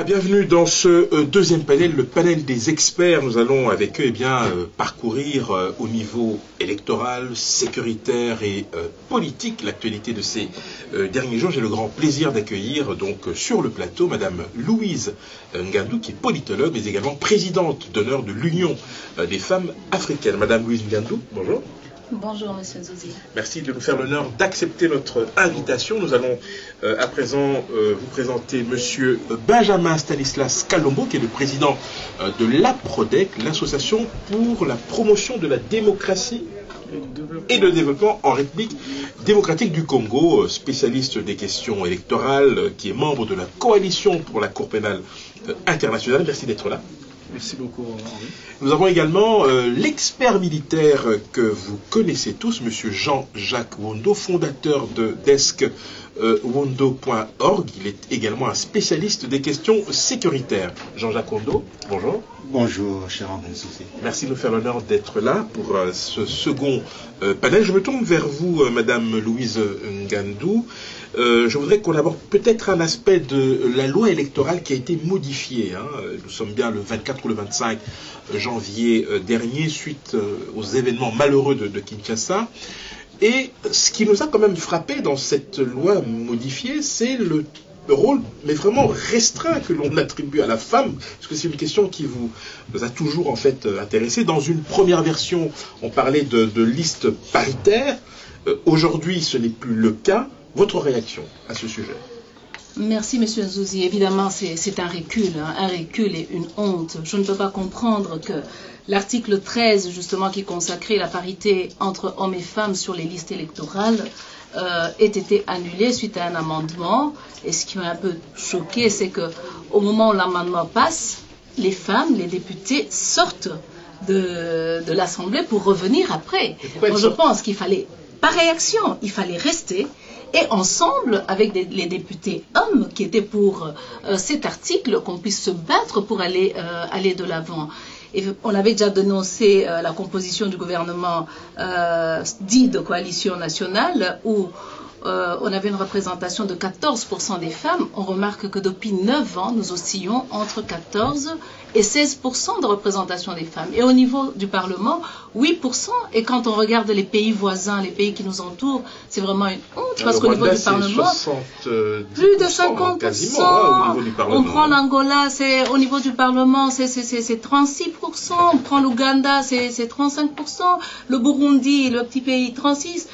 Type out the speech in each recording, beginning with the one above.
bienvenue dans ce deuxième panel, le panel des experts. Nous allons avec eux parcourir au niveau électoral, sécuritaire et politique l'actualité de ces derniers jours. J'ai le grand plaisir d'accueillir donc sur le plateau Madame Louise Ngandou, qui est politologue, mais également présidente d'honneur de l'Union des femmes africaines. Madame Louise Ngandou, bonjour. Bonjour, Monsieur Zouzi. Merci de nous faire l'honneur d'accepter notre invitation. Nous allons à présent vous présenter Monsieur Benjamin Stanislas Kalombo, qui est le président de l'APRODEC, l'association pour la promotion de la démocratie et le développement en République démocratique du Congo, spécialiste des questions électorales, qui est membre de la coalition pour la Cour pénale internationale. Merci d'être là. Merci beaucoup, Henri. Nous avons également l'expert militaire que vous connaissez tous, Monsieur Jean-Jacques Wondo, fondateur de deskwondo.org. Il est également un spécialiste des questions sécuritaires. Jean-Jacques Wondo, bonjour. Bonjour, cher Henri Soucy. Merci de nous faire l'honneur d'être là pour ce second panel. Je me tourne vers vous, Madame Louise Ngandou. Je voudrais qu'on aborde peut-être un aspect de la loi électorale qui a été modifiée. Nous sommes bien le 24 ou le 25 janvier dernier, suite aux événements malheureux de Kinshasa. Et ce qui nous a quand même frappé dans cette loi modifiée, c'est le rôle, mais vraiment restreint, que l'on attribue à la femme, parce que c'est une question qui vous a toujours en fait intéressé. Dans une première version, on parlait de liste paritaire. Aujourd'hui, ce n'est plus le cas. Votre réaction à ce sujet? Merci, Monsieur Zouzi. Évidemment, c'est un recul et une honte. Je ne peux pas comprendre que l'article 13, justement, qui consacrait la parité entre hommes et femmes sur les listes électorales, ait été annulé suite à un amendement. Et ce qui m'a un peu choqué, c'est qu'au moment où l'amendement passe, les femmes, les députés sortent de l'Assemblée pour revenir après. Moi, je pense qu'il fallait, par réaction, il fallait rester. Et ensemble, avec les députés hommes qui étaient pour cet article, qu'on puisse se battre pour aller de l'avant. Et on avait déjà dénoncé la composition du gouvernement dit de coalition nationale, où on avait une représentation de 14% des femmes. On remarque que depuis 9 ans, nous oscillons entre 14 et 16% de représentation des femmes. Et au niveau du Parlement, 8%. Et quand on regarde les pays voisins, les pays qui nous entourent, c'est vraiment une honte, parce qu'au niveau du Parlement, plus de 50%. Au niveau du on prend l'Angola, au niveau du Parlement, c'est 36%. On prend l'Ouganda, c'est 35%. Le Burundi, le petit pays, 36%.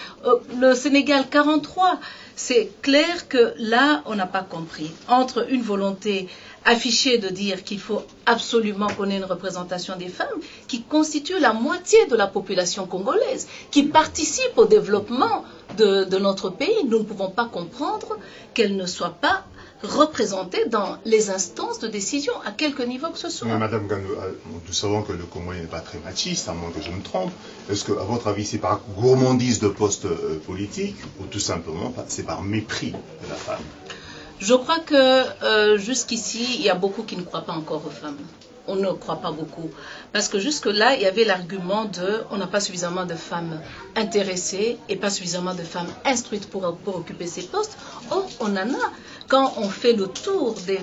Le Sénégal, 43%. C'est clair que là, on n'a pas compris. Entre une volonté affichée de dire qu'il faut absolument qu'on ait une représentation des femmes qui constitue la moitié de la population congolaise, qui participe au développement de notre pays, nous ne pouvons pas comprendre qu'elles ne soient pas représentées dans les instances de décision à quelque niveau que ce soit. Mais Madame Ngandou, nous savons que le Congo n'est pas très machiste, à moins que je me trompe. Est-ce que, à votre avis, c'est par gourmandise de postes politiques ou tout simplement c'est par mépris de la femme? Je crois que jusqu'ici, il y a beaucoup qui ne croient pas encore aux femmes. On ne croit pas beaucoup. Parce que jusque-là, il y avait l'argument on n'a pas suffisamment de femmes intéressées et pas suffisamment de femmes instruites pour occuper ces postes. Or, on en a. Quand on fait le tour des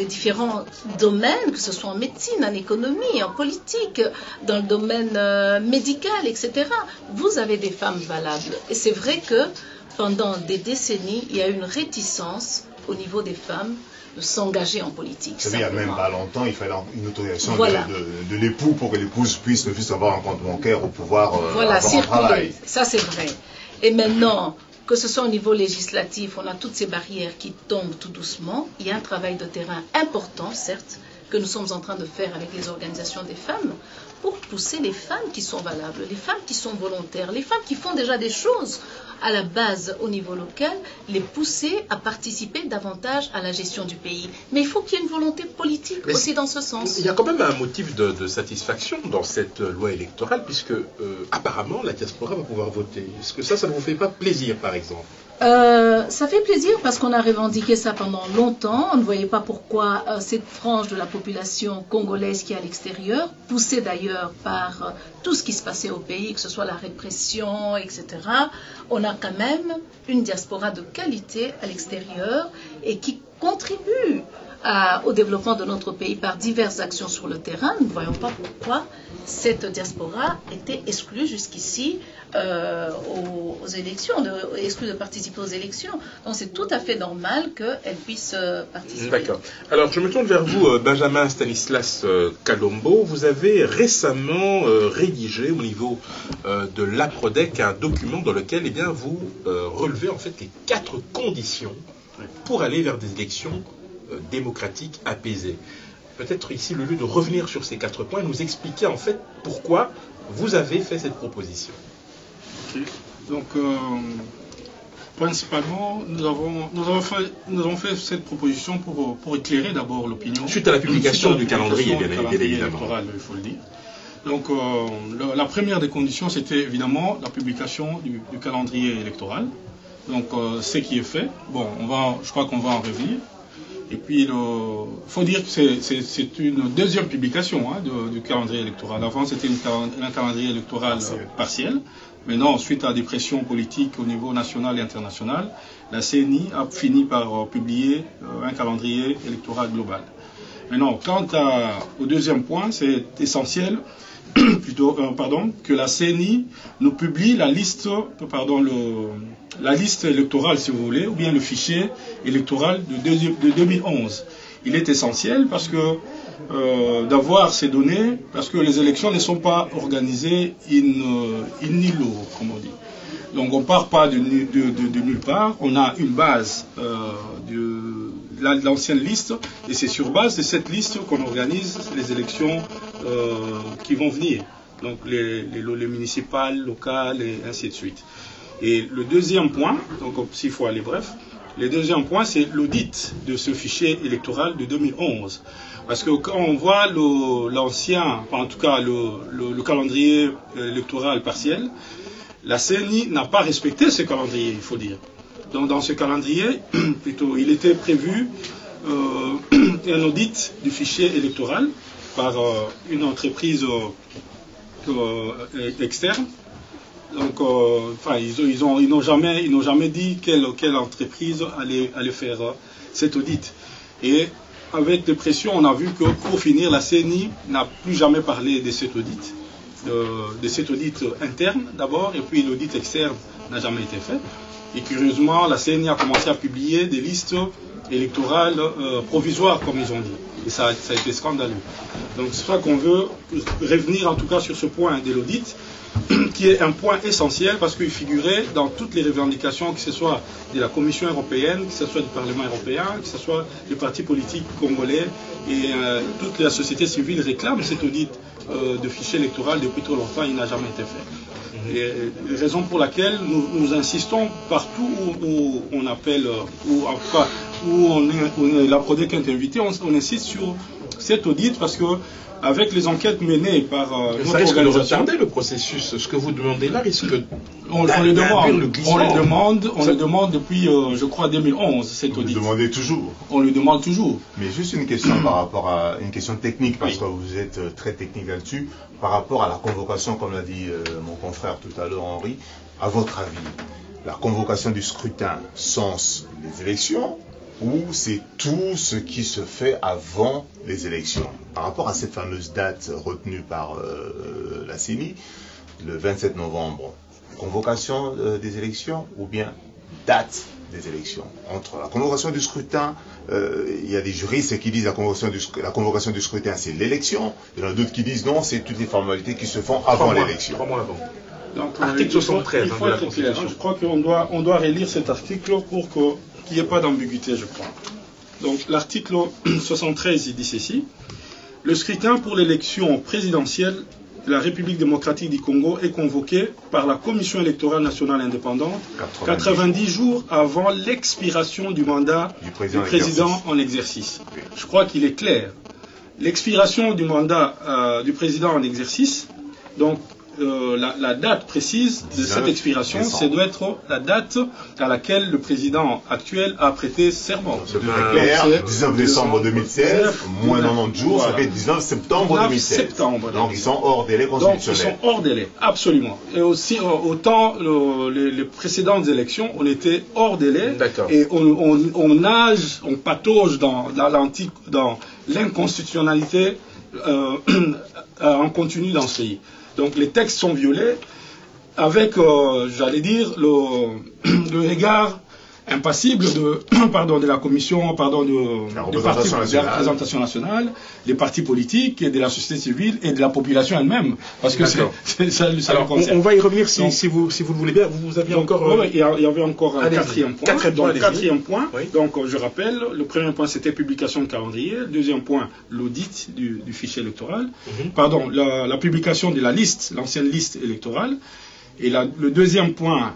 différents domaines, que ce soit en médecine, en économie, en politique, dans le domaine médical, etc., vous avez des femmes valables. Et c'est vrai que pendant des décennies, il y a une réticence au niveau des femmes de s'engager en politique. Vous savez, il n'y a même pas longtemps, il fallait une autorisation voilà. de l'époux pour que l'épouse puisse avoir un compte bancaire ou pouvoir voilà, avoir un travail. Ça, c'est vrai. Et maintenant, que ce soit au niveau législatif, on a toutes ces barrières qui tombent tout doucement. Il y a un travail de terrain important, certes, que nous sommes en train de faire avec les organisations des femmes pour pousser les femmes qui sont valables, les femmes qui sont volontaires, les femmes qui font déjà des choses à la base au niveau local, les pousser à participer davantage à la gestion du pays. Mais il faut qu'il y ait une volonté politique aussi dans ce sens. Il y a quand même un motif de satisfaction dans cette loi électorale, puisque apparemment la diaspora va pouvoir voter. Est-ce que ça ne vous fait pas plaisir, par exemple? Ça fait plaisir parce qu'on a revendiqué ça pendant longtemps. On ne voyait pas pourquoi cette frange de la population congolaise qui est à l'extérieur, poussée d'ailleurs par tout ce qui se passait au pays, que ce soit la répression, etc., on a quand même une diaspora de qualité à l'extérieur et qui contribue au développement de notre pays par diverses actions sur le terrain, nous ne voyons pas pourquoi cette diaspora était exclue jusqu'ici aux élections, exclue de participer aux élections. Donc c'est tout à fait normal qu'elle puisse participer. D'accord. Alors je me tourne vers vous, Benjamin Stanislas Kalombo. Vous avez récemment rédigé au niveau de l'APRODEC un document dans lequel eh bien, vous relevez en fait les 4 conditions pour aller vers des élections démocratiques apaisées. Peut-être ici le lieu de revenir sur ces 4 points et nous expliquer en fait pourquoi vous avez fait cette proposition. Okay. Donc, principalement, nous avons fait cette proposition pour éclairer d'abord l'opinion. Suite à la publication du calendrier, bien évidemment. Électoral, il faut le dire. Donc, la première des conditions, c'était évidemment la publication du calendrier électoral. Donc, ce qui est fait. Bon, je crois qu'on va en revenir. Et puis, il faut dire que c'est une deuxième publication du calendrier électoral. Avant, c'était un calendrier électoral partiel. Maintenant, suite à des pressions politiques au niveau national et international, la CENI a fini par publier un calendrier électoral global. Maintenant, quant au deuxième point, c'est essentiel que la CENI nous publie la liste électorale, si vous voulez, ou bien le fichier électoral de 2011. Il est essentiel parce que d'avoir ces données, parce que les élections ne sont pas organisées in nihilo, comme on dit. Donc on ne part pas de nulle part, on a une base de l'ancienne liste, et c'est sur base de cette liste qu'on organise les élections qui vont venir. Donc les municipales, locales, et ainsi de suite. Et le deuxième point, donc s'il faut aller bref, le deuxième point, c'est l'audit de ce fichier électoral de 2011. Parce que quand on voit l'ancien, en tout cas le calendrier électoral partiel, la CENI n'a pas respecté ce calendrier, il faut dire. Donc dans ce calendrier, plutôt, il était prévu un audit du fichier électoral par une entreprise externe. Donc, ils n'ont jamais dit quelle entreprise allait faire cet audit. Et avec des pressions, on a vu que pour finir, la CENI n'a plus jamais parlé de cet audit, interne d'abord, et puis l'audit externe n'a jamais été fait. Et curieusement, la CENI a commencé à publier des listes électorales provisoires, comme ils ont dit. Et ça a été scandaleux. Donc c'est ça qu'on veut revenir en tout cas sur ce point de l'audit, qui est un point essentiel parce qu'il figurait dans toutes les revendications, que ce soit de la Commission européenne, que ce soit du Parlement européen, que ce soit des partis politiques congolais, et toute la société civile réclame cet audit de fichier électoral depuis trop longtemps, il n'a jamais été fait. Et raison pour laquelle nous insistons partout où on appelle, où la PRODEC est invitée, on insiste sur cet audit parce que avec les enquêtes menées par notre ça risque de organisation, retarder le processus. Ce que vous demandez là risque on le demande depuis, je crois, 2011, cet audit. Vous le demandez toujours. On le demande toujours. Mais juste une question par rapport à une question technique, parce que vous êtes très technique là-dessus, par rapport à la convocation, comme l'a dit mon confrère tout à l'heure, Henri, à votre avis, la convocation du scrutin sens les élections, ou c'est tout ce qui se fait avant les élections? Par rapport à cette fameuse date retenue par la CENI, le 27 novembre, convocation des élections ou bien date des élections? Entre la convocation du scrutin, il y a des juristes qui disent la convocation du scrutin c'est l'élection, il y en a d'autres qui disent non, c'est toutes les formalités qui se font avant l'élection. 3 mois avant. Donc, Article 73 il faut de la être clair. Constitution. Je crois qu'on doit relire cet article pour qu'il n'y ait pas d'ambiguïté, je crois. Donc l'article 73, il dit ceci. Le scrutin pour l'élection présidentielle de la République démocratique du Congo est convoqué par la Commission électorale nationale indépendante 90 jours avant l'expiration du mandat du président en exercice. Oui. Je crois qu'il est clair. L'expiration du mandat du président en exercice, donc la date précise de cette expiration, c'est doit être la date à laquelle le président actuel a prêté serment. C'est 19 décembre 2016, moins 90 jours, ça fait 19 septembre 2016. Donc ils sont hors délai constitutionnel. Donc ils sont hors délai, absolument. Et aussi, autant les précédentes élections, on était hors délai, et on nage, on patauge dans l'inconstitutionnalité en continu dans ce pays. Donc les textes sont violés avec, j'allais dire, le regard impassible de la commission, du parti de la représentation nationale, des partis politiques, et de la société civile et de la population elle-même. Parce que ça alors, on va y revenir si vous le voulez bien. Vous aviez encore... il y avait encore un quatrième point. Quatrième point. Oui. Donc je rappelle, le premier point c'était publication de calendrier. Le deuxième point, l'audit du fichier électoral. Pardon, la publication de la liste, l'ancienne liste électorale. Et le deuxième point,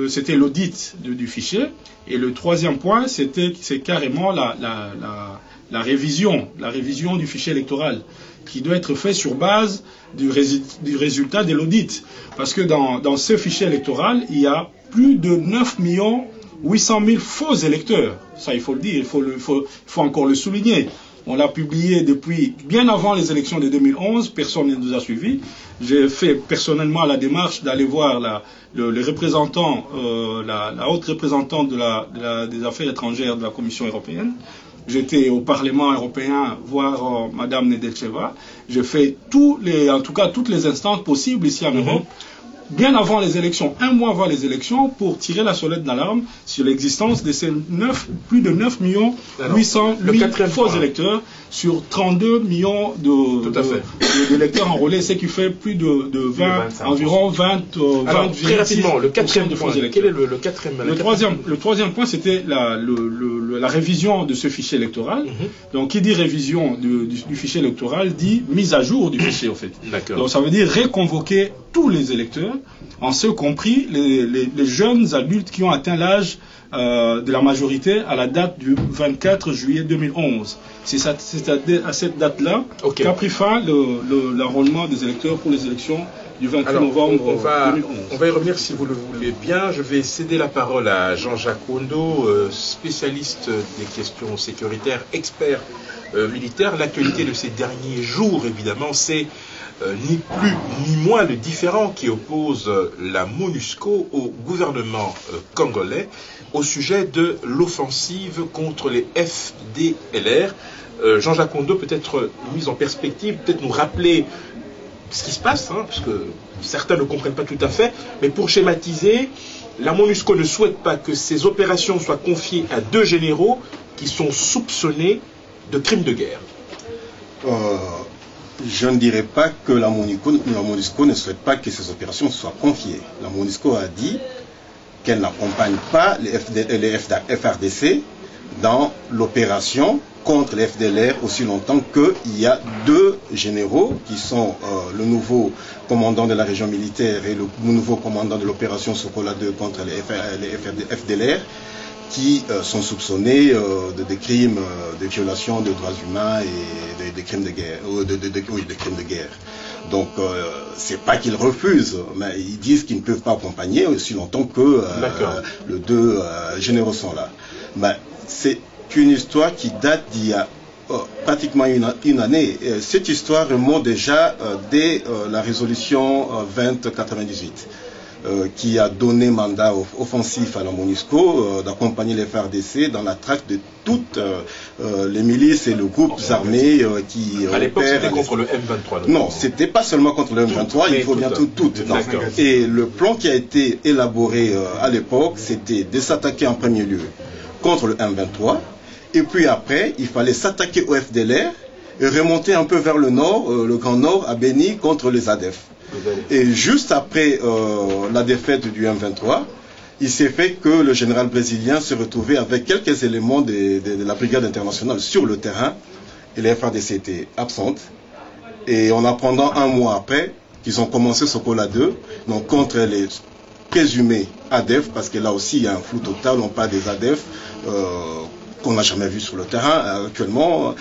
c'était l'audit du fichier. Et le troisième point, c'est carrément la révision du fichier électoral, qui doit être fait sur base du résultat de l'audit. Parce que dans ce fichier électoral, il y a plus de 9 800 000 faux électeurs. Ça, il faut le dire, il faut encore le souligner. On l'a publié depuis bien avant les élections de 2011, personne ne nous a suivis. J'ai fait personnellement la démarche d'aller voir le représentant, la haute représentante des affaires étrangères de la Commission européenne. J'étais au Parlement européen voir Madame Nedelcheva. J'ai fait en tout cas toutes les instances possibles ici en Europe, bien avant les élections, un mois avant les élections, pour tirer la sonnette d'alarme sur l'existence de ces plus de 9 800 000 faux électeurs sur 32 millions d'électeurs enrôlés, ce qui fait plus de 20, environ 20, alors, très rapidement, le quatrième point, quel est le quatrième? Le troisième point, c'était la révision de ce fichier électoral. Donc, qui dit révision du fichier électoral dit mise à jour du fichier, en fait. Donc, ça veut dire réconvoquer tous les électeurs, en ce compris les jeunes adultes qui ont atteint l'âge de la majorité à la date du 24 juillet 2011. C'est à cette date-là qu'a pris fin l'enrôlement des électeurs pour les élections du 28 novembre 2011. On va y revenir si vous le voulez bien. Je vais céder la parole à Jean-Jacques Wondo, spécialiste des questions sécuritaires, expert militaire. L'actualité de ces derniers jours, évidemment, c'est ni plus ni moins le différend qui oppose la MONUSCO au gouvernement congolais au sujet de l'offensive contre les FDLR. Jean-Jacques Wondo, peut-être mise en perspective, peut-être nous rappeler ce qui se passe, parce que certains ne comprennent pas tout à fait, mais pour schématiser, la MONUSCO ne souhaite pas que ces opérations soient confiées à 2 généraux qui sont soupçonnés de crimes de guerre. Je ne dirais pas que la MONUSCO ne souhaite pas que ces opérations soient confiées. La MONUSCO a dit qu'elle n'accompagne pas les FRDC dans l'opération contre les FDLR aussi longtemps qu'il y a 2 généraux qui sont le nouveau commandant de la région militaire et le nouveau commandant de l'opération Sokola 2 contre les FDLR qui sont soupçonnés de crimes de violation des droits humains et de crimes de guerre, de crimes de guerre. Donc, c'est pas qu'ils refusent, mais ils disent qu'ils ne peuvent pas accompagner aussi longtemps que les 2 généraux sont là. Mais c'est une histoire qui date d'il y a pratiquement une année. Cette histoire remonte déjà dès la résolution 2098. Qui a donné mandat offensif à la MONUSCO d'accompagner les FARDC dans la traque de toutes les milices et les groupes armés qui à l'époque c'était contre le M23. Non, c'était pas seulement contre le M23, il faut bien toutes. Et le plan qui a été élaboré à l'époque, c'était de s'attaquer en premier lieu contre le M23, et puis après, il fallait s'attaquer au FDLR et remonter un peu vers le nord, le Grand Nord, à Beni, contre les ADF. Et juste après la défaite du M23, il s'est fait que le général brésilien se retrouvait avec quelques éléments de la brigade internationale sur le terrain, et les FARDC étaient absentes. Et en apprenant un mois après qu'ils ont commencé Sokola 2, donc contre les présumés ADF, parce que là aussi il y a un flou total, on parle des ADF qu'on n'a jamais vu sur le terrain actuellement.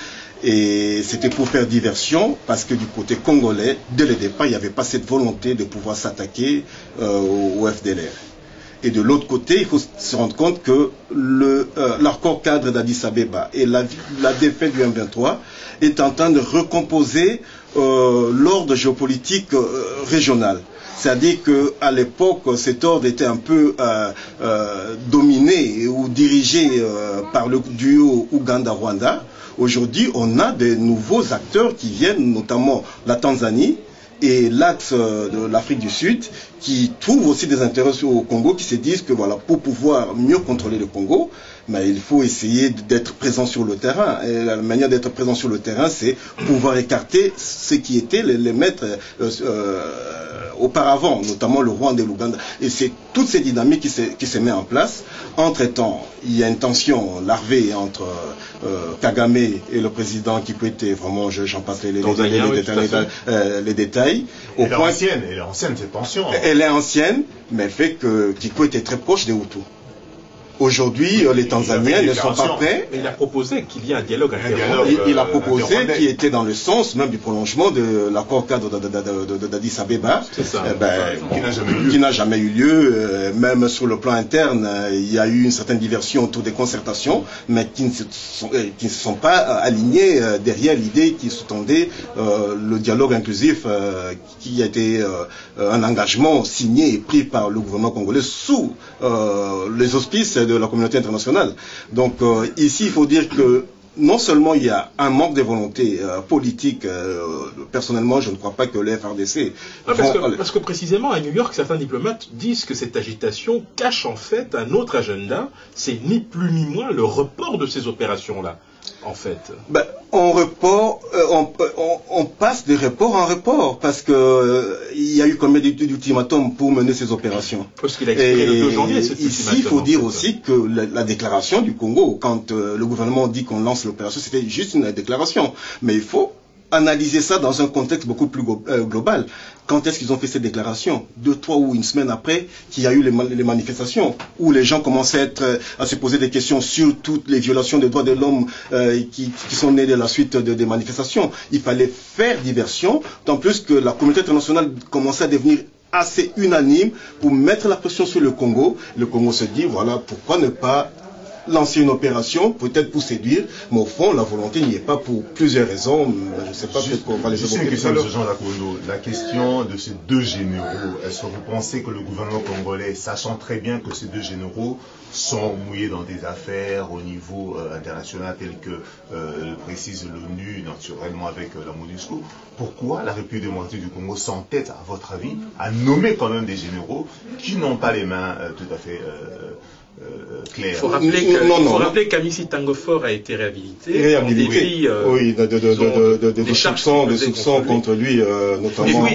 Et c'était pour faire diversion, parce que du côté congolais, dès le départ, il n'y avait pas cette volonté de pouvoir s'attaquer au FDLR. Et de l'autre côté, il faut se rendre compte que l'accord cadre d'Addis Abeba et la défaite du M23 est en train de recomposer l'ordre géopolitique régional. C'est-à-dire qu'à l'époque, cet ordre était un peu dominé ou dirigé par le duo Ouganda-Rwanda. Aujourd'hui, on a de nouveaux acteurs qui viennent, notamment la Tanzanie et l'axe de l'Afrique du Sud, qui trouvent aussi des intérêts au Congo, qui se disent que voilà, pour pouvoir mieux contrôler le Congo, mais il faut essayer d'être présent sur le terrain. Et la manière d'être présent sur le terrain, c'est pouvoir écarter ceux qui étaient les maîtres auparavant, notamment le Rwanda et l'Ouganda. Et c'est toutes ces dynamiques qui se mettent en place. Entre-temps, il y a une tension larvée entre Kagame et le président qui peut être vraiment, j'en passe les détails. Elle est ancienne cette tension. Elle est ancienne, mais elle fait que Kiko était très proche des Hutus. Aujourd'hui, les Tanzaniens ne sont pas prêts. Mais il a proposé qu'il y ait un dialogue. Il a proposé qui était dans le sens même du prolongement de l'accord cadre d'Addis Abeba, qui n'a jamais eu lieu. Même sur le plan interne, il y a eu une certaine diversion autour des concertations, mais qui ne se sont pas alignés derrière l'idée qui sous-tendait le dialogue inclusif, qui a été un engagement signé et pris par le gouvernement congolais sous les auspices de la communauté internationale. Donc ici, il faut dire que non seulement il y a un manque de volonté politique, personnellement, je ne crois pas que les FRDC... Parce que précisément, à New York, certains diplomates disent que cette agitation cache en fait un autre agenda, c'est ni plus ni moins le report de ces opérations-là. En fait, on passe de report en report parce que il y a eu combien d'ultimatums pour mener ces opérations. Parce qu'il a expiré le 2 janvier. Ici, il faut dire aussi que la déclaration du Congo, quand le gouvernement dit qu'on lance l'opération, c'était juste une déclaration. Mais il faut analyser ça dans un contexte beaucoup plus global. Quand est-ce qu'ils ont fait cette déclaration? 2, 3 ou une semaine après qu'il y a eu les manifestations, où les gens commençaient à se poser des questions sur toutes les violations des droits de l'homme qui sont nées de la suite des manifestations. Il fallait faire diversion, tant plus que la communauté internationale commençait à devenir assez unanime pour mettre la pression sur le Congo. Le Congo se dit, voilà, pourquoi ne pas lancer une opération, peut-être pour séduire, mais au fond, la volonté n'y est pas pour plusieurs raisons. Je ne sais pas, peut-être qu'on va les évoquer. Une question de Jean Lakondo. La question de ces 2 généraux, est-ce que vous pensez que le gouvernement congolais, sachant très bien que ces 2 généraux sont mouillés dans des affaires au niveau international, tel que le précise l'ONU, naturellement avec la MONUSCO, pourquoi la République démocratique du Congo s'entête, à votre avis, à nommer quand même des généraux qui n'ont pas les mains tout à fait... clair. Il faut rappeler qu'Amici Tangofor a été réhabilité. Oui, des soupçons contre lui, notamment.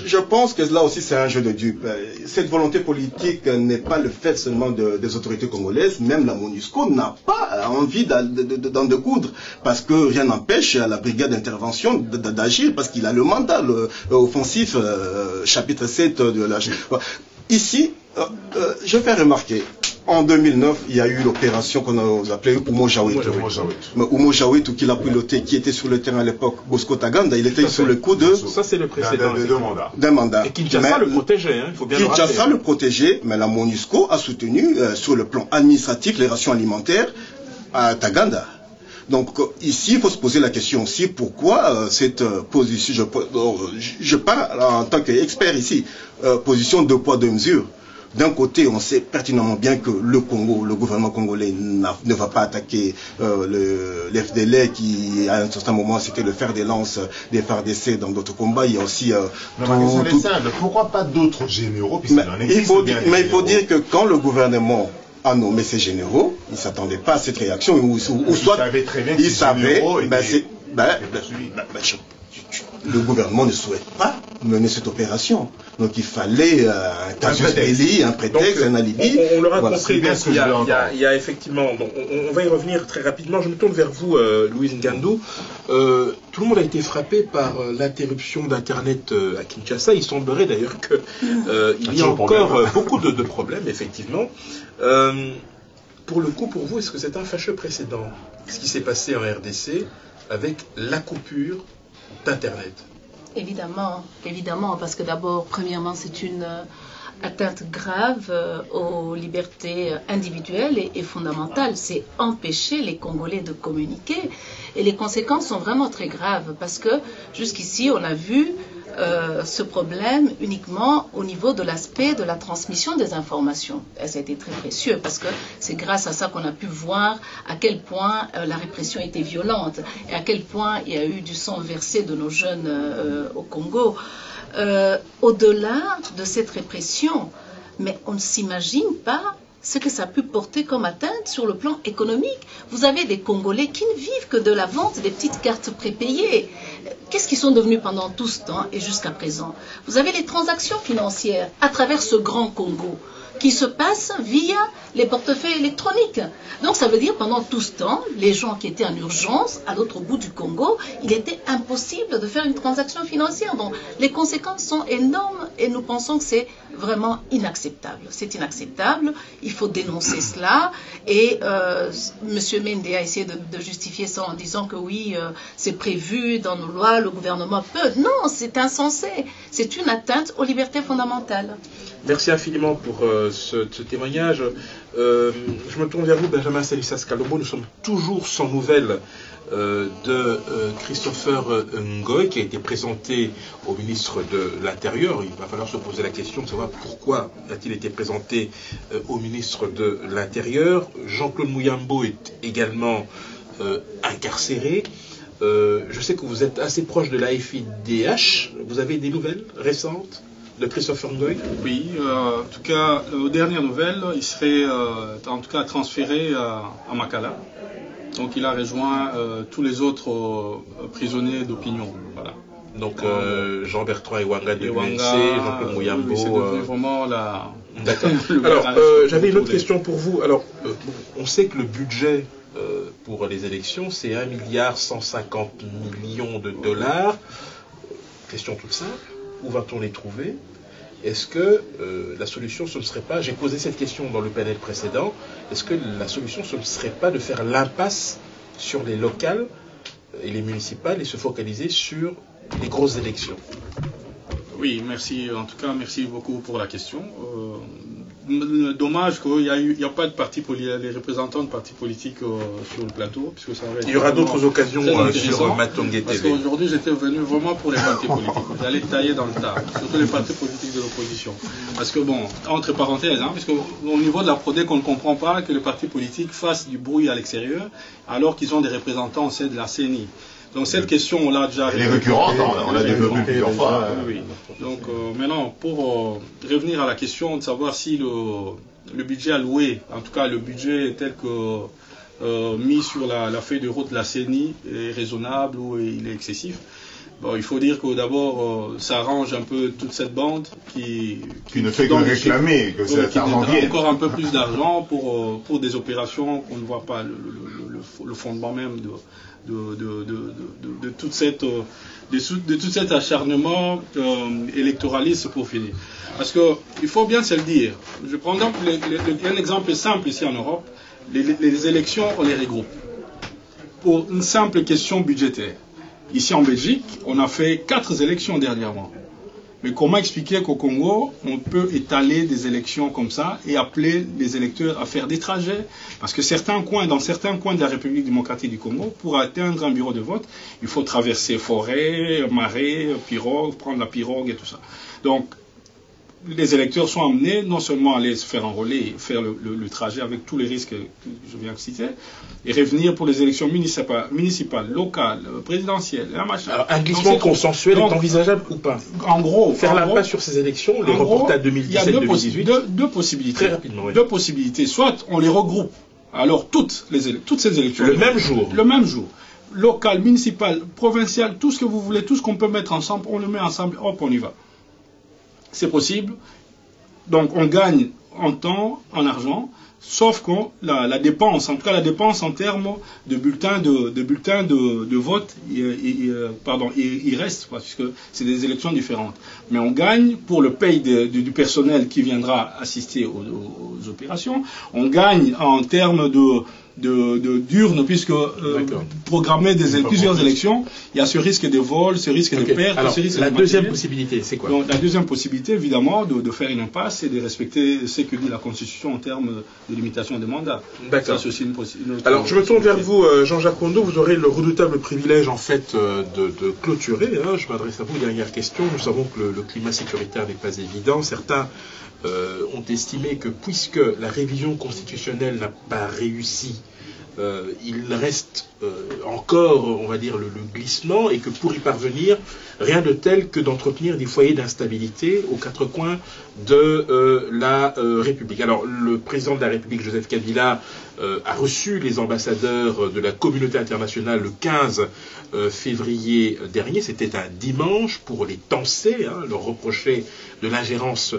Je pense que là aussi c'est un jeu de dupes. Cette volonté politique n'est pas le fait seulement des autorités congolaises. Même la MONUSCO n'a pas envie d'en découdre, parce que rien n'empêche à la brigade d'intervention d'agir, parce qu'il a le mandat offensif, chapitre 7 de la... Ici, je vais remarquer, en 2009, il y a eu l'opération qu'on a appelée Umo Jawitu. Umo Jawitu, qui l'a piloté, qui était sur le terrain à l'époque, Bosco Taganda, il était sur le coup de... Ça, c'est le précédent d'un mandat. Et Kinshasa le protégeait, il faut bien le rappeler. Kinshasa le protégeait, mais la MONUSCO a soutenu, sur le plan administratif, les rations alimentaires à Taganda. Donc ici, il faut se poser la question aussi, pourquoi cette position, je parle en tant qu'expert ici, position 2 poids 2 mesures. D'un côté, on sait pertinemment bien que le Congo, le gouvernement congolais ne va pas attaquer l'FDLR qui, à un certain moment, c'était le fer des lances des FARDC dans d'autres combats. Il y a aussi... ma question est simple, pourquoi pas d'autres généraux? Il faut dire que quand le gouvernement a nommé ces généraux, ils ne s'attendaient pas à cette réaction, ou soit ils savaient, le gouvernement ne souhaite pas mener cette opération. Donc il fallait un casus belli, un prétexte, un alibi. On l'aura compris, bien il y a effectivement... Bon, on va y revenir très rapidement. Je me tourne vers vous, Louise Ngandou. Tout le monde a été frappé par l'interruption d'Internet à Kinshasa. Il semblerait d'ailleurs qu'il y a encore beaucoup de problèmes, effectivement. pour le coup, pour vous, est-ce que c'est un fâcheux précédent, ce qui s'est passé en RDC avec la coupure d'Internet? Évidemment, évidemment, parce que d'abord, premièrement, c'est une atteinte grave aux libertés individuelles et fondamentales. C'est empêcher les Congolais de communiquer. Et les conséquences sont vraiment très graves parce que jusqu'ici, on a vu ce problème uniquement au niveau de l'aspect de la transmission des informations. Et ça a été très précieux parce que c'est grâce à ça qu'on a pu voir à quel point la répression était violente et à quel point il y a eu du sang versé de nos jeunes au Congo. Au-delà de cette répression, mais on ne s'imagine pas ce que ça a pu porter comme atteinte sur le plan économique. Vous avez des Congolais qui ne vivent que de la vente des petites cartes prépayées. Qu'est-ce qu'ils sont devenus pendant tout ce temps et jusqu'à présent? Vous avez les transactions financières à travers ce grand Congo qui se passent via les portefeuilles électroniques. Donc ça veut dire pendant tout ce temps, les gens qui étaient en urgence à l'autre bout du Congo, il était impossible de faire une transaction financière. Donc les conséquences sont énormes et nous pensons que c'est vraiment inacceptable. C'est inacceptable, il faut dénoncer cela et M. Mende a essayé de justifier ça en disant que oui, c'est prévu dans nos lois, le gouvernement peut. Non, c'est insensé. C'est une atteinte aux libertés fondamentales. Merci infiniment pour ce témoignage. Je me tourne vers vous, Benjamin Stanislas Kalombo. Nous sommes toujours sans nouvelles de Christopher Ngoy, qui a été présenté au ministre de l'Intérieur. Il va falloir se poser la question de savoir pourquoi a-t-il été présenté au ministre de l'Intérieur. Jean-Claude Mouyambo est également incarcéré. Je sais que vous êtes assez proche de la FIDH. Vous avez des nouvelles récentes de Christopher Ngoy? Oui, en tout cas, aux dernières nouvelles, il serait en tout cas transféré à Makala. Donc il a rejoint tous les autres prisonniers d'opinion. Voilà. Donc Jean-Bertrand Ewanga de l'UNC, Jean-Claude Mouyambo. Oui, c'est devenu vraiment la... D'accord. Alors, j'avais une autre question pour vous. Alors, on sait que le budget pour les élections, c'est 1,150 milliard de dollars. Question toute simple. Où va-t-on les trouver? Est-ce que la solution, ce ne serait pas, j'ai posé cette question dans le panel précédent, est-ce que la solution, ce ne serait pas de faire l'impasse sur les locales et les municipales et se focaliser sur les grosses élections? Oui, merci. En tout cas, merci beaucoup pour la question. Dommage qu'il n'y a pas de parti les représentants de partis politiques sur le plateau, puisque ça il y aura d'autres occasions sur Matongue TV. Parce qu'aujourd'hui, j'étais venu vraiment pour les partis politiques. J'allais tailler dans le tas, surtout les partis politiques de l'opposition. Parce que bon, entre parenthèses, parce qu'au niveau de la PRODEC, on ne comprend pas que les partis politiques fassent du bruit à l'extérieur, alors qu'ils ont des représentants au sein de la CENI. Donc cette question, on l'a déjà... Elle est récurrente, on l'a développée plusieurs fois. Oui. Donc maintenant, pour revenir à la question de savoir si le budget alloué, en tout cas le budget tel que mis sur la feuille de route de la CENI est raisonnable ou il est excessif, bon, il faut dire que d'abord, ça arrange un peu toute cette bande qui ne fait que réclamer que cet argent vienne. Encore un peu plus d'argent pour des opérations qu'on ne voit pas le fondement même de tout cet acharnement électoraliste pour finir. Parce qu'il faut bien se le dire. Je prends donc un exemple simple ici en Europe. Les élections, on les regroupe pour une simple question budgétaire. Ici en Belgique, on a fait 4 élections dernièrement. Mais comment expliquer qu'au Congo, on peut étaler des élections comme ça et appeler les électeurs à faire des trajets? Parce que dans certains coins de la République démocratique du Congo, pour atteindre un bureau de vote, il faut traverser forêt, marais, pirogue, prendre la pirogue et tout ça. Donc, les électeurs sont amenés non seulement à aller se faire enrôler et faire le trajet avec tous les risques que je viens de citer, et revenir pour les élections municipales, locales, présidentielles, machin. Alors, un glissement consensuel est envisageable ou pas? En gros, faire l'impasse sur ces élections, les reporter à 2017-2018. Il y a deux possibilités. Très rapidement, oui. Deux possibilités. Soit on les regroupe, alors toutes ces élections. Le même jour. Le même jour. Local, municipal, provincial, tout ce que vous voulez, tout ce qu'on peut mettre ensemble, on le met ensemble, hop, on y va. C'est possible. Donc on gagne en temps, en argent, sauf que la dépense, en tout cas la dépense en termes de bulletins de vote, il reste, parce que c'est des élections différentes. mais on gagne pour le paye du personnel qui viendra assister aux opérations. On gagne en termes d'urnes, puisque programmer plusieurs élections, il y a ce risque de vol, ce risque de perte. Alors, ce risque la de deuxième matériel. possibilité, c'est quoi? Donc, la deuxième possibilité, évidemment, de faire une impasse et de respecter ce que dit la Constitution en termes de limitation des mandats. D'accord. Ça, c'est aussi une autre Alors, je me tourne vers possibilité. vous, Jean-Jacques Kondo. Vous aurez le redoutable privilège, en fait, de clôturer. Hein. Je m'adresse à vous. Dernière question. Nous savons que le climat sécuritaire n'est pas évident. Certains ont estimé que, puisque la révision constitutionnelle n'a pas réussi, il reste encore, on va dire, le glissement, et que pour y parvenir, rien de tel que d'entretenir des foyers d'instabilité aux quatre coins de la République. Alors, le président de la République, Joseph Kabila, a reçu les ambassadeurs de la communauté internationale le 15 février dernier. C'était un dimanche, pour les tancer, hein, leur reprocher de l'ingérence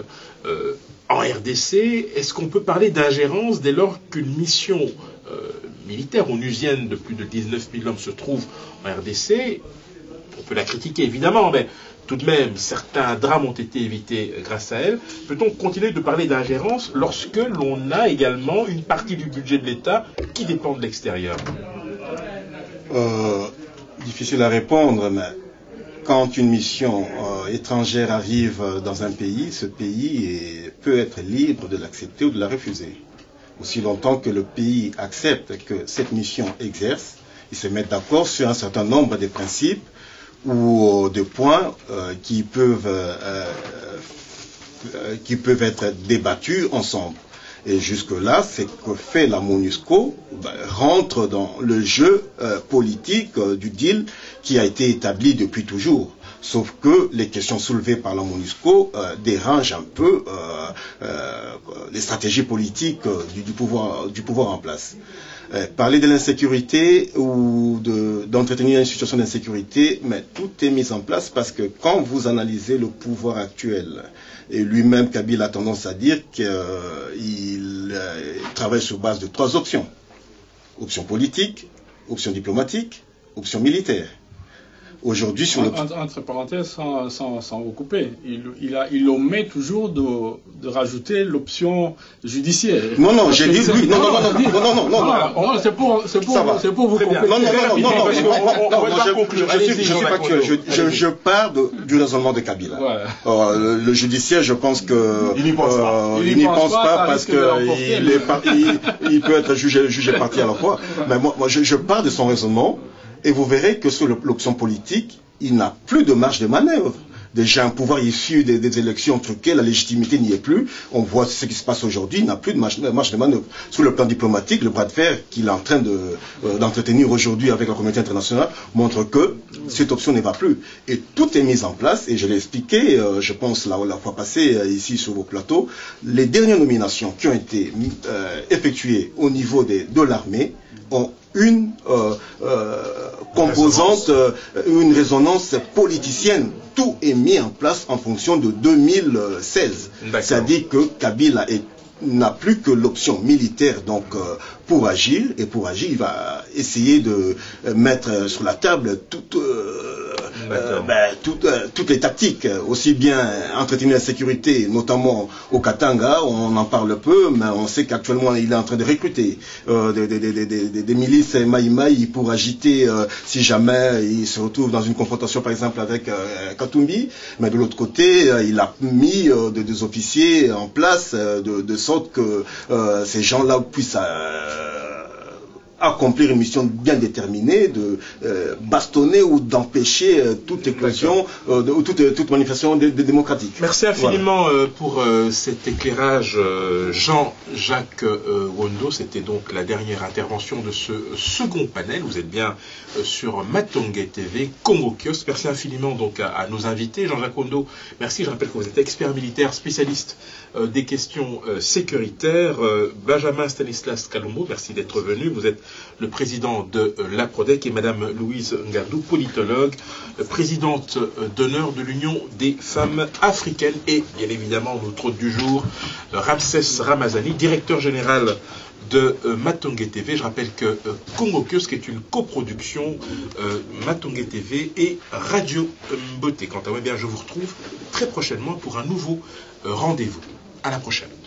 en RDC. Est-ce qu'on peut parler d'ingérence dès lors qu'une mission militaire onusienne de plus de 19 000 hommes se trouve en RDC? On peut la critiquer évidemment, mais tout de même, certains drames ont été évités grâce à elle. Peut-on continuer de parler d'ingérence lorsque l'on a également une partie du budget de l'État qui dépend de l'extérieur? Difficile à répondre, mais quand une mission étrangère arrive dans un pays, ce pays peut être libre de l'accepter ou de la refuser. Aussi longtemps que le pays accepte que cette mission exerce, ils se mettent d'accord sur un certain nombre de principes ou de points qui peuvent être débattus ensemble. Et jusque-là, ce que fait la MONUSCO rentre dans le jeu politique du deal qui a été établi depuis toujours. Sauf que les questions soulevées par la MONUSCO dérangent un peu les stratégies politiques du pouvoir en place. Parler de l'insécurité ou d'entretenir une situation d'insécurité, mais tout est mis en place parce que quand vous analysez le pouvoir actuel, et lui-même Kabila a tendance à dire qu'il travaille sur base de 3 options. Option politique, option diplomatique, option militaire. Aujourd'hui, sur entre parenthèses, sans vous couper, il omet toujours de rajouter l'option judiciaire. Non, j'ai dit oui. Non, c'est pour vous couper. Je pars du raisonnement de Kabila. Le judiciaire, je pense que il n'y pense pas parce que il peut être jugé parti à la fois. Mais moi, je pars de son raisonnement. Et vous verrez que sur l'option politique, il n'a plus de marge de manœuvre. Déjà un pouvoir issu des élections truquées, la légitimité n'y est plus. On voit ce qui se passe aujourd'hui, il n'a plus de marge de manœuvre. Sur le plan diplomatique, le bras de fer qu'il est en train d'entretenir aujourd'hui avec la communauté internationale montre que cette option ne va plus. Et tout est mis en place, et je l'ai expliqué, je pense la fois passée ici sur vos plateaux, les dernières nominations qui ont été effectuées au niveau de l'armée ont une composante, une résonance politicienne. Tout est mis en place en fonction de 2016. C'est-à-dire que Kabila n'a plus que l'option militaire donc pour agir, et pour agir, il va essayer de mettre sur la table toutes les tactiques, aussi bien entretenir la sécurité, notamment au Katanga, on en parle peu, mais on sait qu'actuellement il est en train de recruter des milices Maïmaï pour agiter si jamais il se retrouve dans une confrontation par exemple avec Katumbi, mais de l'autre côté il a mis des officiers en place de sorte que ces gens-là puissent accomplir une mission bien déterminée, de bastonner ou d'empêcher toute éclosion ou toute manifestation démocratique. Merci infiniment pour cet éclairage, Jean-Jacques Wondo. C'était donc la dernière intervention de ce second panel. Vous êtes bien sur Matongué TV, Congo Kiosque. Merci infiniment donc à nos invités. Jean-Jacques Wondo, merci. Je rappelle que vous êtes expert militaire, spécialiste des questions sécuritaires. Benjamin Stanislas Kalumbo, merci d'être venu. Vous êtes le président de l'APRODEC, et Madame Louise Ngandou, politologue, présidente d'honneur de l'Union des femmes africaines, et bien évidemment notre hôte du jour, Ramsès Ramazani, directeur général de Matongué TV. Je rappelle que Congo Kiosque est une coproduction Matongué TV et Radio Mbote. Quant à moi, eh bien, je vous retrouve très prochainement pour un nouveau rendez-vous. À la prochaine.